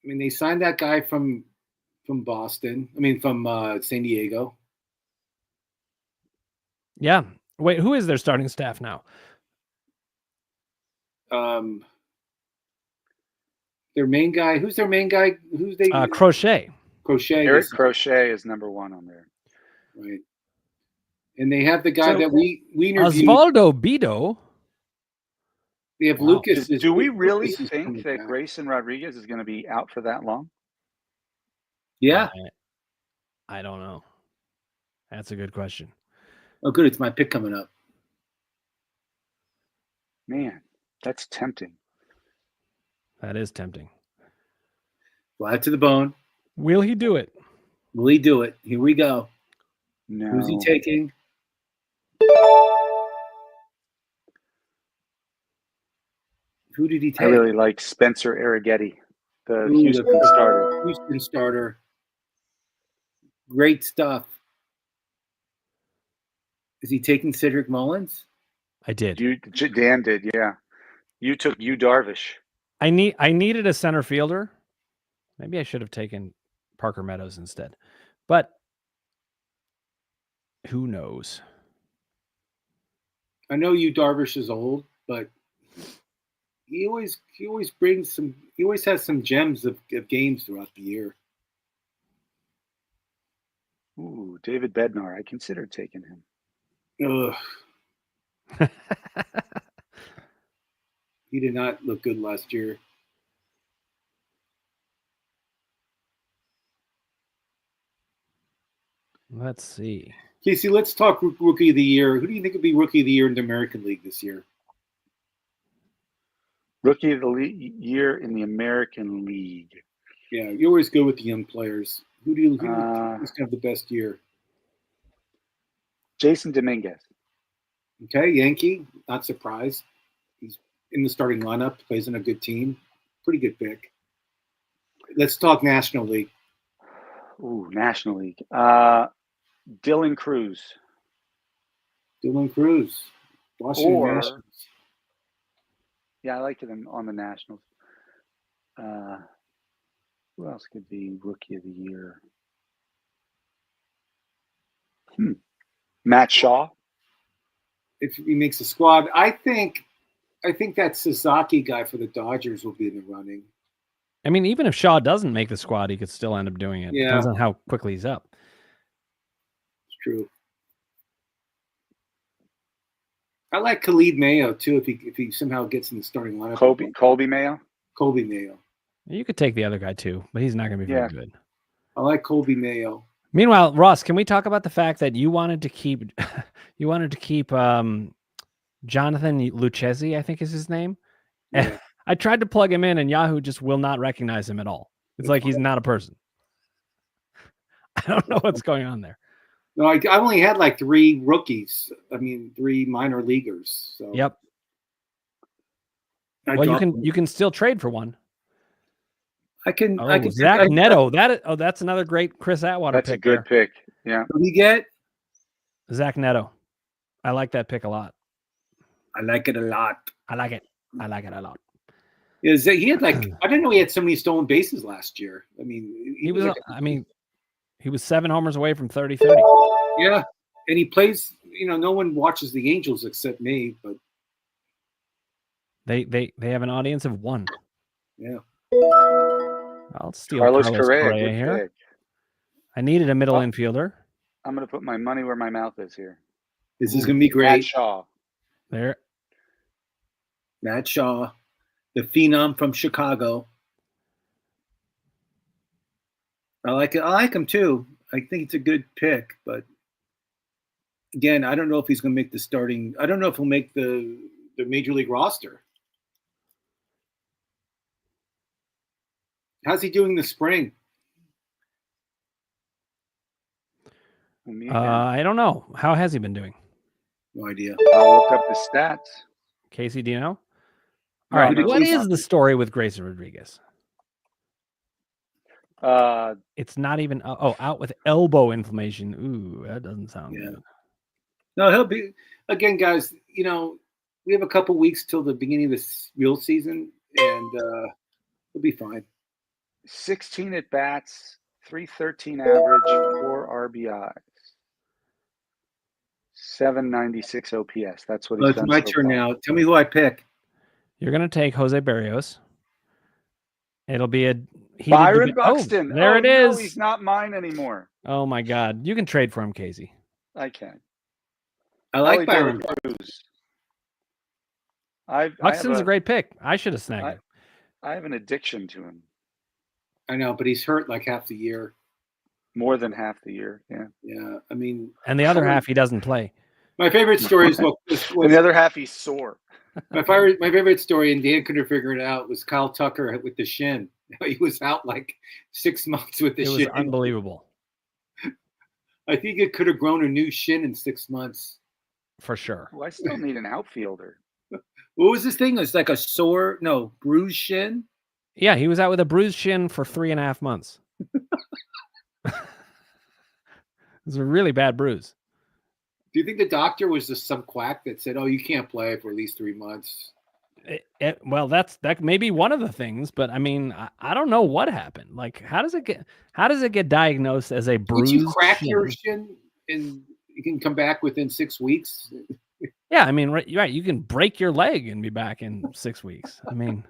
I mean, they signed that guy from Boston. I mean, from San Diego. Yeah. Wait, who is their starting staff now? Their main guy. Who's their main guy? Who's they? Crochet. Crochet. Eric Crochet is number 1 on there. Right. And they have the guy that we interviewed. Osvaldo Bido. They have Wow. Lucas. Do we really Lucas is think coming that back. Grayson Rodriguez is going to be out for that long? Yeah. I don't know. That's a good question. Oh, good. It's my pick coming up. Man, that's tempting. That is tempting. Fly to the bone. Will he do it? Will he do it? Here we go. No. Who's he taking? Who did he take? I really like Spencer Arrighetti, the Houston starter. Houston starter. Great stuff. Is he taking Cedric Mullins? I did. Dan did, yeah. You took Yu Darvish. I needed a center fielder. Maybe I should have taken Parker Meadows instead. But who knows? I know Yu Darvish is old, but he always brings some. He always has some gems of games throughout the year. Ooh, David Bednar. I considered taking him. Ugh. He did not look good last year. Let's see. Casey, let's talk Rookie of the Year. Who do you think would be Rookie of the Year in the American League this year? Rookie of the Year in the American League. Yeah, you're always good with the young players. Who's going to have the best year? Jason Dominguez. Okay, Yankee. Not surprised. He's in the starting lineup. Plays in a good team. Pretty good pick. Let's talk National League. Ooh, National League. Dylan Cruz. Dylan Cruz. Washington Or- Nationals. Yeah, I like it on the Nationals. Who else could be Rookie of the Year? Matt Shaw. If he makes a squad, I think that Sasaki guy for the Dodgers will be in the running. I mean, even if Shaw doesn't make the squad, he could still end up doing it. Yeah. Depends on how quickly he's up. It's true. I like Khalid Mayo too. If he somehow gets in the starting lineup. Colby Mayo. Colby Mayo. You could take the other guy too, but he's not going to be very good. I like Colby Mayo. Meanwhile, Ross, can we talk about the fact that you wanted to keep Jonathan Lucchesi, I think is his name. Yeah. I tried to plug him in, and Yahoo just will not recognize him at all. It's like he's not a person. I don't know what's going on there. No, I only had like 3 rookies. I mean, 3 minor leaguers. So Yep. Well, you can still trade for one. I can. Zach Neto. That's another great Chris Atwater pick. That's a good pick. Yeah. Who do you get? Zach Neto. I like that pick a lot. I like it a lot. I like it a lot. Yeah, he had like I didn't know he had so many stolen bases last year. I mean, he was. He was 7 homers away from 30-30. Yeah, and he plays. No one watches the Angels except me, but they have an audience of 1. Yeah. I'll steal Carlos Correa here. Pick. I needed a middle infielder. I'm going to put my money where my mouth is here. This is going to be great. Matt Shaw. There. Matt Shaw, the phenom from Chicago. I like it. I like him too. I think it's a good pick, but again, I don't know if he's going to make the starting. I don't know if he'll make the major league roster. How's he doing this spring? I don't know. How has he been doing? No idea. I'll look up his stats. Casey, do you know? No, All right. no, What he's is not. the story with Grayson Rodriguez? Uh, It's not even out with elbow inflammation. Ooh, that doesn't sound good. No, he'll be again, guys. We have a couple weeks till the beginning of this real season, and he'll be fine. 16 at bats, 313 average, 4 RBIs, 796 OPS. That's what he's It's done. my so turn far. now. Tell me who I pick. You're gonna take Jose Barrios. It'll be a Byron Buxton. There it is. No, he's not mine anymore. Oh my God! You can trade for him, Casey. I can. I like Byron Cruz. Buxton's a great pick. I should have snagged him. I have an addiction to him. I know, but he's hurt like half the year. More than half the year. Yeah. Yeah. I mean, And the other half he doesn't play. my favorite story is And the other half he's sore. my favorite story, and Dan couldn't figure it out, was Kyle Tucker with the shin. He was out like 6 months with the It was shin. unbelievable. I think it could have grown a new shin in 6 months. For sure. Well, I still need an outfielder. What was this thing? It was like a bruised shin. Yeah, he was out with a bruised shin for 3.5 months. It was a really bad bruise. Do you think the doctor was just some quack that said, "Oh, you can't play for at least 3 months"? Well, that may be one of the things, but I mean, I don't know what happened. Like, how does it get diagnosed as a bruise? Did you crack your shin and you can come back within 6 weeks? Yeah, I mean, right. You can break your leg and be back in 6 weeks. I mean,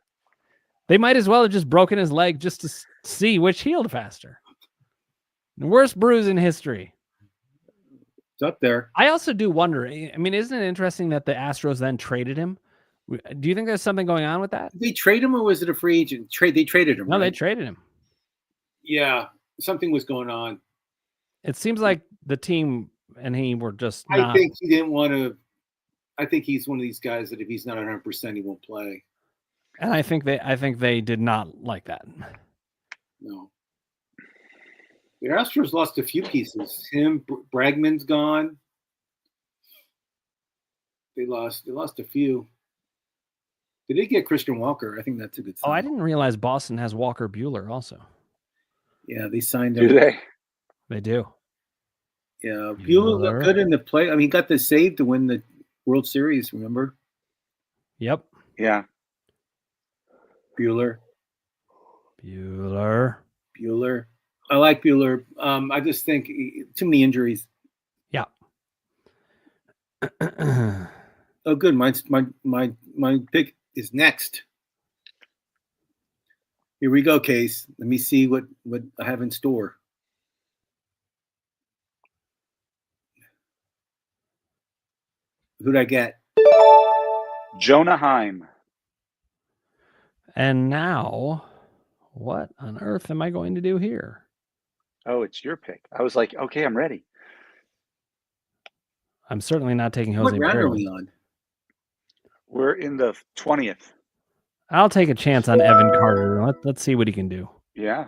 they might as well have just broken his leg just to see which healed faster. The worst bruise in history. It's up there. I also do wonder. I mean, isn't it interesting that the Astros then traded him? Do you think there's something going on with that? Did they trade him, or was it a free agent trade? They traded him. No, right? they traded him. Yeah, something was going on. It seems like the team and he were just. I think he didn't want to. I think he's one of these guys that if he's not 100%, he won't play. And I think they did not like that. No. The Astros lost a few pieces. Bregman's gone. They lost a few. They did get Christian Walker. I think that's a good sign. Oh, I didn't realize Boston has Walker Buehler also. Yeah, they signed him. Do they? They do. Yeah, Bueller looked good in the play. I mean, he got the save to win the World Series. Remember? Yep. Yeah. Bueller. I like Bueller. I just think too many injuries. Yeah. Oh, good. My pick is next. Here we go, Case. Let me see what I have in store. Who'd I get? Jonah Heim. And now, what on earth am I going to do here? Oh, it's your pick. I was like, okay, I'm ready. I'm certainly not taking Jose What round are Barrios. we on? We're in the 20th. I'll take a chance on Evan Carter. Let's see what he can do. Yeah.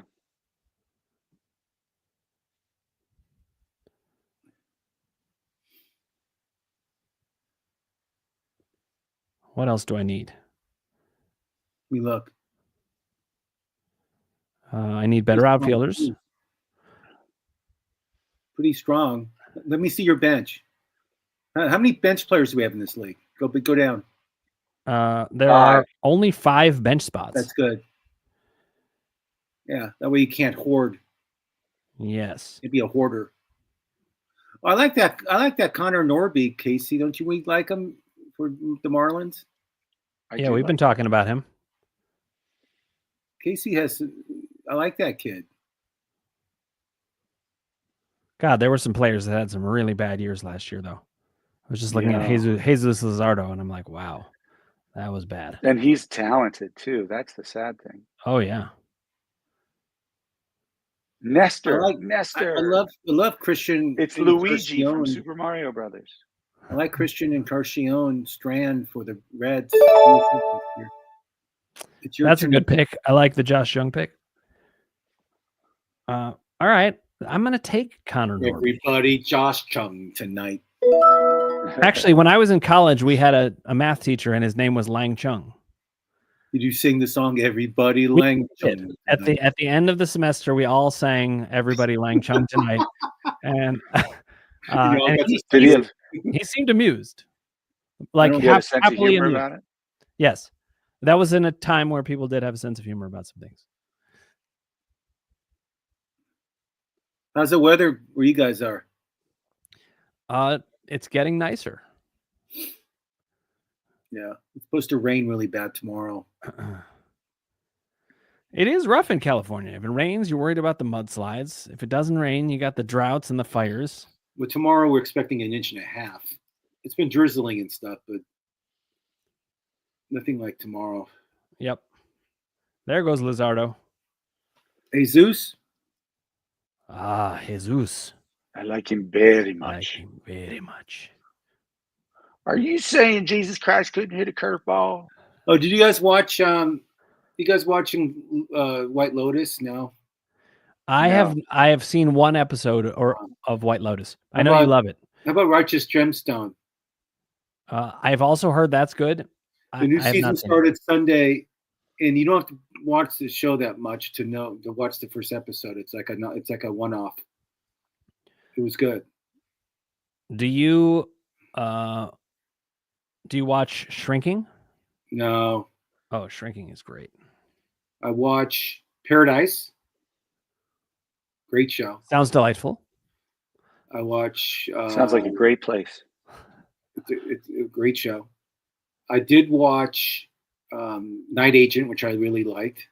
What else do I need? We look. I need better outfielders. Pretty strong. Let me see your bench. How many bench players do we have in this league? Go down. There are only 5 bench spots. That's good. Yeah, that way you can't hoard. Yes. You'd be a hoarder. I like that. I like that Connor Norby, Casey. Don't you like him for the Marlins? Yeah, we've been talking about him. Casey has. I like that kid. God, there were some players that had some really bad years last year, though. I was just looking at Jesus Luzardo, and I'm like, wow, that was bad. And he's talented, too. That's the sad thing. Oh, yeah. Nestor. I love Christian. It's Luigi from Super Mario Brothers. I like Christian and Carcione Strand for the Reds. That's a good pick. I like the Josh Young pick. All right. I'm going to take Connor Norby. Everybody Josh Chung tonight. Actually, when I was in college, we had a math teacher, and his name was Lang Chung. Did you sing the song "Everybody Lang Chung"? At the end of the semester, we all sang "Everybody Lang Chung tonight," and, he seemed amused, like happily amused. About it? Yes, that was in a time where people did have a sense of humor about some things. How's the weather where you guys are? It's getting nicer. Yeah, it's supposed to rain really bad tomorrow. It is rough in California. If it rains, you're worried about the mudslides. If it doesn't rain, you got the droughts and the fires. Well, tomorrow we're expecting 1.5 inches. It's been drizzling and stuff, but nothing like tomorrow. Yep. There goes Luzardo. Jesus. Jesus. I like him very much. Are you saying Jesus Christ couldn't hit a curveball? Oh, did you guys watch? You guys watching White Lotus? No. I have seen one episode of White Lotus. I know you love it. How about Righteous Gemstone? I've also heard that's good. The new season started Sunday, and you don't have to watch the show that much to watch the first episode. It's like a one-off. It was good. Do you watch Shrinking? No. Oh, Shrinking is great. I watch Paradise. Great show. Sounds delightful. I watch. Sounds like a great place. It's a great show. I did watch Night Agent, which I really liked.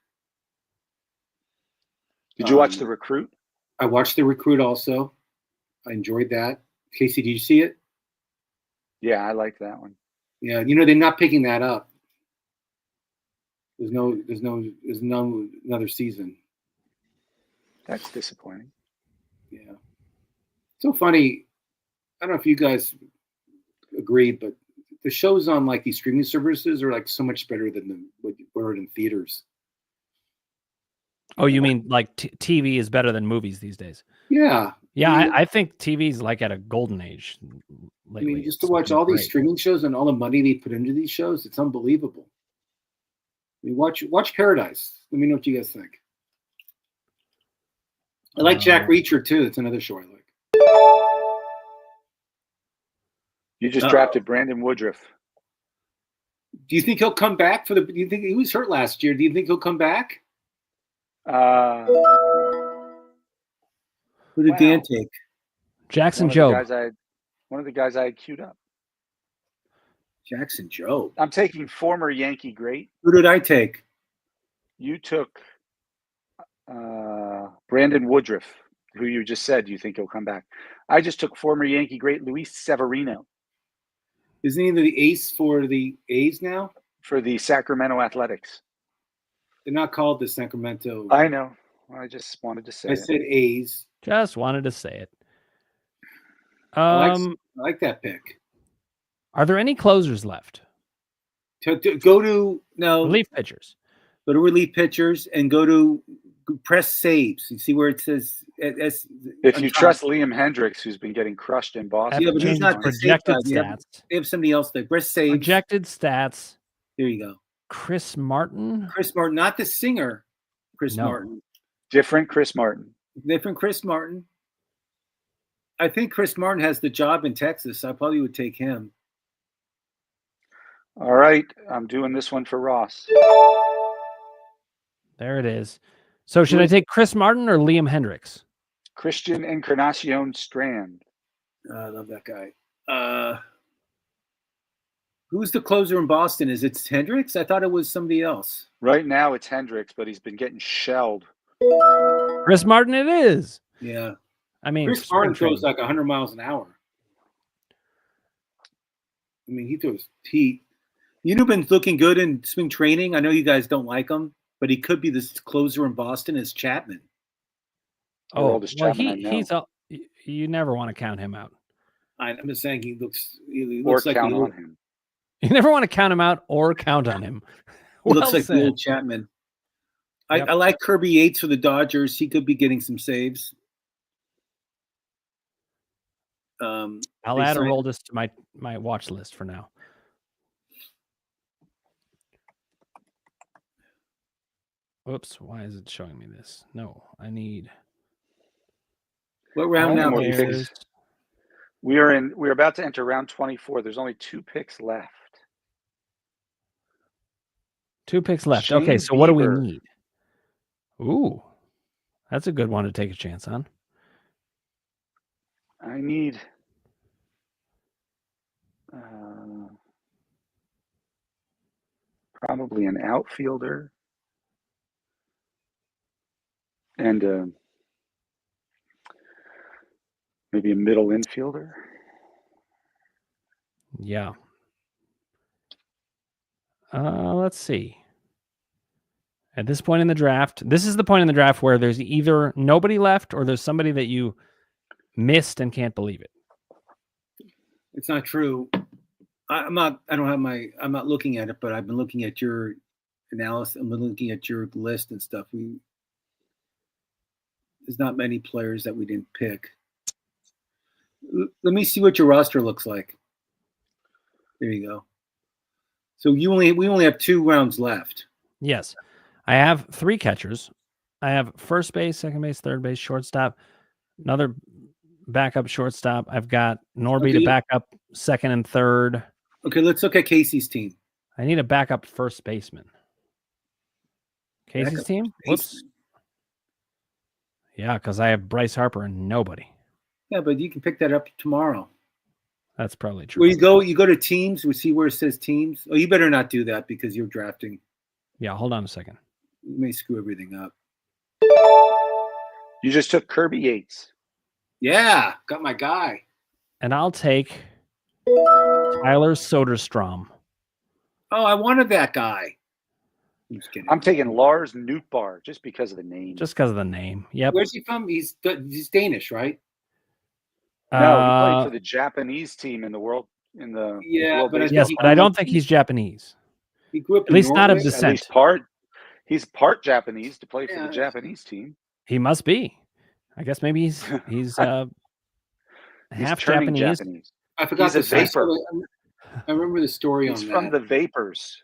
Did you watch The Recruit? I watched The Recruit also. I enjoyed that. Casey, did you see it? Yeah, I like that one. Yeah, they're not picking that up. There's no another season. That's disappointing. Yeah. So funny. I don't know if you guys agree, but the shows on like these streaming services are like so much better than what were in theaters. Oh, you mean like TV is better than movies these days? Yeah. Yeah, I think TV's like at a golden age lately. I mean, just to watch all these streaming shows and all the money they put into these shows, it's unbelievable. I mean, watch Paradise. Let me know what you guys think. I like Jack Reacher too. It's another short I like. You just drafted Brandon Woodruff. Do you think he'll come back for the? Do you think he was hurt last year? Do you think he'll come back? Who did Dan take? Jackson Jobe. One of the guys I had queued up. Jackson Jobe. I'm taking former Yankee great. Who did I take? You took Brandon Woodruff, who you just said you think he'll come back. I just took former Yankee great Luis Severino. Isn't he the ace for the A's now? For the Sacramento Athletics. They're not called the Sacramento. I know. I just wanted to say I said A's. Just wanted to say it. I like that pick. Are there any closers left? Go to relief pitchers. Go to relief pitchers and go to press saves. You see where it says if you trust Liam Hendricks, who's been getting crushed in Boston. Yeah, but he's not projected stats. They have somebody else there. Press saves. Projected stats. There you go. Chris Martin, not the singer. Martin. Different Chris Martin. I think Chris Martin has the job in Texas. I probably would take him. All right. I'm doing this one for Ross. There it is. So should I take Chris Martin or Liam Hendricks? Christian Encarnacion Strand. I love that guy. Who's the closer in Boston? Is it Hendricks? I thought it was somebody else. Right now it's Hendricks, but he's been getting shelled. Chris Martin it is. Yeah. I mean, Chris Martin throws like 100 miles an hour. I mean, he throws heat. You know, been looking good in spring training. I know you guys don't like him, but he could be the closer in Boston as Chapman. Oh, well, you never want to count him out. I'm just saying he looks like count on him. You never want to count him out or count on him. He looks like the old Chapman. Yep. I like Kirby Yates for the Dodgers. He could be getting some saves. I'll add or roll this to my watch list for now. Whoops, why is it showing me this? No, I need. What round now? We're about to enter round 24. There's only 2 picks left. 2 picks left. Shane okay, so Bieber. What do we need? Ooh, that's a good one to take a chance on. I need probably an outfielder and maybe a middle infielder. Yeah. Let's see. At this point in the draft, this is the point in the draft where there's either nobody left or there's somebody that you missed and can't believe it. It's not true. I'm not looking at it, but I've been looking at your analysis. I've been looking at your list and stuff. There's not many players that we didn't pick. Let me see what your roster looks like. There you go. So we only have 2 rounds left. Yes. I have 3 catchers. I have first base, second base, third base, shortstop, another backup shortstop. I've got Norby to back up second and third. Okay, let's look at Casey's team. I need a backup first baseman. Casey's team? Whoops. Yeah, because I have Bryce Harper and nobody. Yeah, but you can pick that up tomorrow. That's probably true. Where you go to teams, we see where it says teams. Oh, you better not do that because you're drafting. Yeah, hold on a second. You may screw everything up. You just took Kirby Yates. Yeah, got my guy. And I'll take Tyler Soderstrom. Oh, I wanted that guy. I'm just kidding. I'm taking Lars Nootbaar just because of the name. Just because of the name. Yep. Where's he from? He's Danish, right? No, he played for the Japanese team in the world. But I don't think he's Japanese. He grew up at least Norway? Not of descent. At least he's part Japanese to play for the Japanese team. He must be. I guess maybe he's half Japanese. I forgot he's a vapor. I remember the story on that. He's from the Vapors.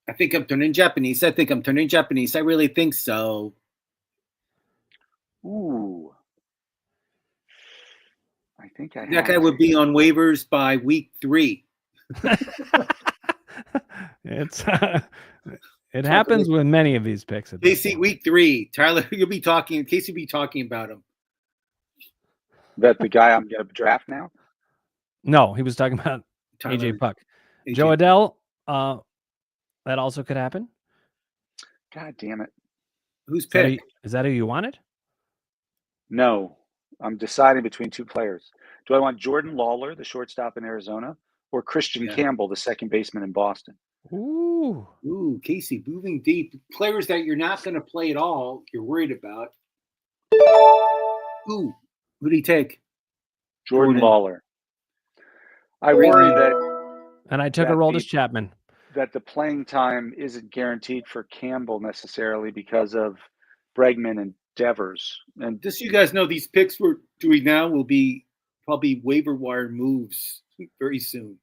I think I'm turning Japanese. I really think so. think I That guy would be on waivers by week 3. It's it happens with many of these picks. Casey, week 3. Tyler, Casey will be talking about him. That the guy I'm going to draft now? No, he was talking about AJ Puck. Joe Adell, that also could happen. God damn it. Who's pick? Is that who you wanted? No. I'm deciding between 2 players. Do I want Jordan Lawler, the shortstop in Arizona, or Christian Campbell, the second baseman in Boston? Ooh, Casey, moving deep. Players that you're not going to play at all, you're worried about. Ooh, who do you take? Jordan Lawler. I worry that... And I took a Aroldis Chapman. That the playing time isn't guaranteed for Campbell necessarily because of Bregman and Devers. And just so you guys know, these picks we're doing now will be probably waiver wire moves very soon.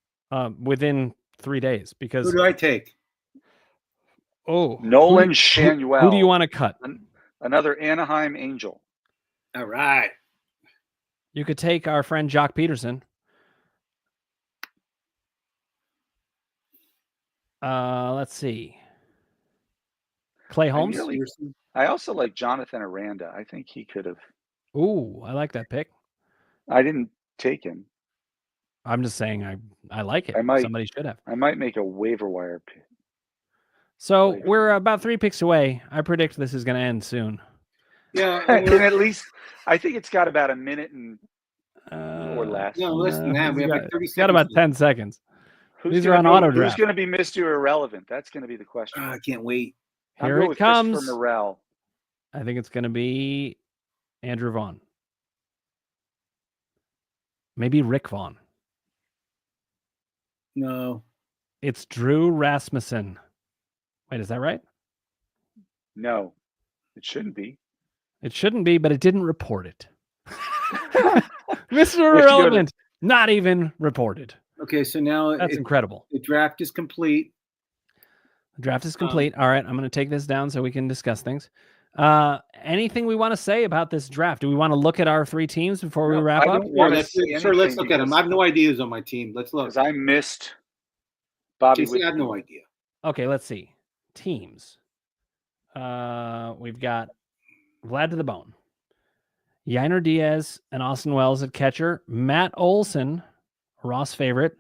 Within 3 days. Because who do I take? Nolan Shanuel. Who do you want to cut? Another Anaheim Angel. All right. You could take our friend Jock Peterson. Let's see. Clay Holmes. I also like Jonathan Aranda. I think he could have. Ooh, I like that pick. I didn't take him. I'm just saying I like it. Somebody should have. I might make a waiver wire pick. So we're about 3 picks away. I predict this is going to end soon. Yeah, and at least I think it's got about a minute and or less. No, less than that. We have like 30 seconds. Got about 10 seconds. These are on auto draft. Who's going to be Mr. Irrelevant? That's going to be the question. I can't wait. Here it comes. Christopher Morel. I think it's going to be Andrew Vaughn. Maybe Rick Vaughn. No. It's Drew Rasmussen. Wait, is that right? No, it shouldn't be. It shouldn't be, but it didn't report it. Mr. Irrelevant, not even reported. Okay, so now that's incredible. The draft is complete. The draft is complete. All right, I'm going to take this down so we can discuss things. Anything we want to say about this draft? Do we want to look at our 3 teams before we wrap up? Let's look at them. I have no ideas on my team. Let's look. Because I missed Bobby. I have no idea. Okay, let's see. Teams. We've got Vlad to the Bone, Yainer Diaz and Austin Wells at catcher, Matt Olson, Ross favorite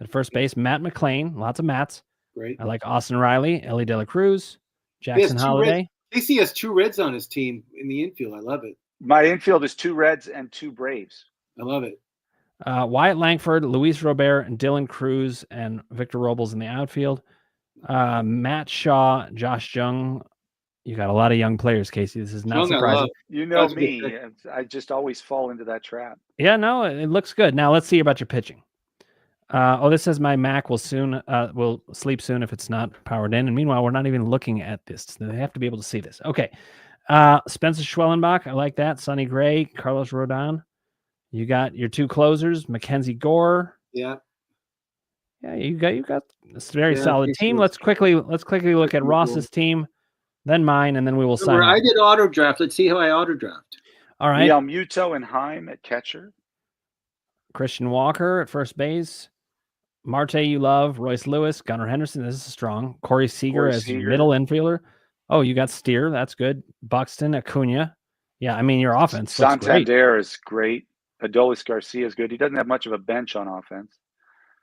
at first base, Matt McClain, lots of Matts. Great. I like Austin Riley, Ellie De La Cruz, Jackson Holiday. Casey has 2 Reds on his team in the infield. I love it. My infield is 2 Reds and 2 Braves. I love it. Wyatt Langford, Luis Robert, and Dylan Cruz, and Victor Robles in the outfield. Matt Shaw, Josh Jung. You got a lot of young players, Casey. This is not surprising. You know me. I just always fall into that trap. Yeah, no, it looks good. Now let's see about your pitching. This says my Mac will sleep soon if it's not powered in. And meanwhile, we're not even looking at this. They have to be able to see this. Okay. Spencer Schwellenbach. I like that. Sonny Gray, Carlos Rodon. You got your 2 closers, Mackenzie Gore. Yeah. Yeah, you got this very solid team. Let's quickly look at Ross's team, then mine, and then we will sign. I did auto draft. Let's see how I auto draft. All right. Muto and Heim at catcher. Christian Walker at first base. Marte, you love. Royce Lewis, Gunnar Henderson. This is strong. Corey Seager as middle infielder. Oh, you got Steer. That's good. Buxton, Acuna. Yeah, I mean, your offense looks great. Santander is great. Adolis Garcia is good. He doesn't have much of a bench on offense.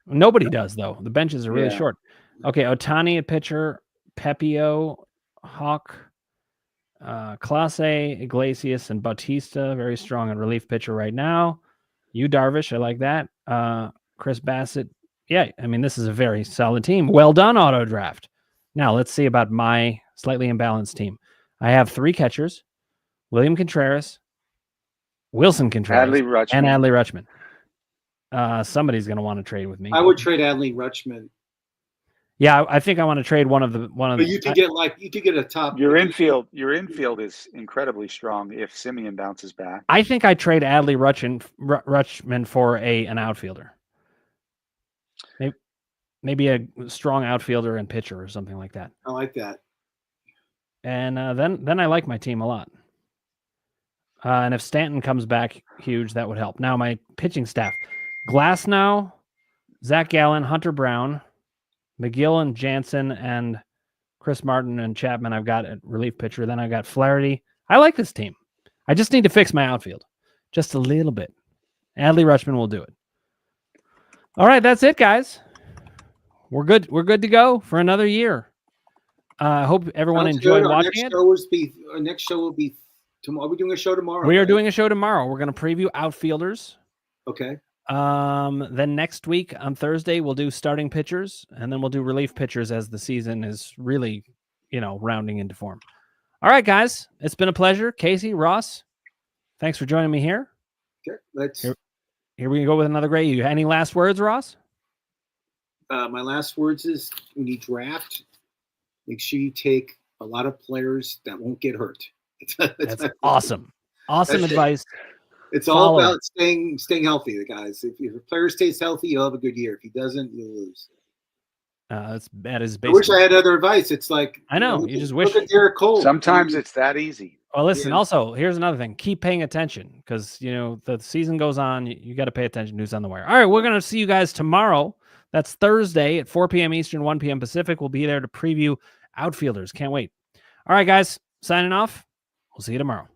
Nobody does, though. The benches are really short. Okay, Otani at pitcher. Pepio, Hawk, Clase, Iglesias, and Bautista. Very strong at relief pitcher right now. You Darvish, I like that. Chris Bassett. Yeah, I mean, this is a very solid team. Well done, auto draft. Now, let's see about my slightly imbalanced team. I have 3 catchers, William Contreras, Wilson Contreras, and Adley Rutschman. Somebody's going to want to trade with me. I would trade Adley Rutschman. Yeah, I think I want to trade one of the. But you could get a top. Your infield is incredibly strong if Simeon bounces back. I think I trade Adley Rutschman for an outfielder. Maybe a strong outfielder and pitcher or something like that. I like that. And then I like my team a lot. And if Stanton comes back huge, that would help. Now, my pitching staff, Glasnow, Zach Gallen, Hunter Brown, McGill and Jansen, and Chris Martin and Chapman I've got at relief pitcher. Then I've got Flaherty. I like this team. I just need to fix my outfield just a little bit. Adley Rutschman will do it. All right, that's it, guys. We're good. We're good to go for another year. I hope everyone enjoyed watching it. Our next show will be tomorrow. Are we doing a show tomorrow? We are doing a show tomorrow. We're going to preview outfielders. Okay. Then next week on Thursday, we'll do starting pitchers, and then we'll do relief pitchers as the season is really, rounding into form. All right, guys, it's been a pleasure. Casey, Ross, thanks for joining me here. Okay, here we go with another great. You any last words, Ross? My last words is when you draft, make sure you take a lot of players that won't get hurt. That's awesome. Awesome advice. It's all about staying healthy, guys. If a player stays healthy, you'll have a good year. If he doesn't, you'll lose. That is basically. I wish I had other advice. It's like I know you just wish. Look at Derek Cole. Sometimes it's that easy. Well, listen. Yeah. Also, here's another thing: keep paying attention because the season goes on. You got to pay attention to who's on the wire. All right, we're gonna see you guys tomorrow. That's Thursday at 4 p.m. Eastern, 1 p.m. Pacific. We'll be there to preview outfielders. Can't wait. All right, guys. Signing off. We'll see you tomorrow.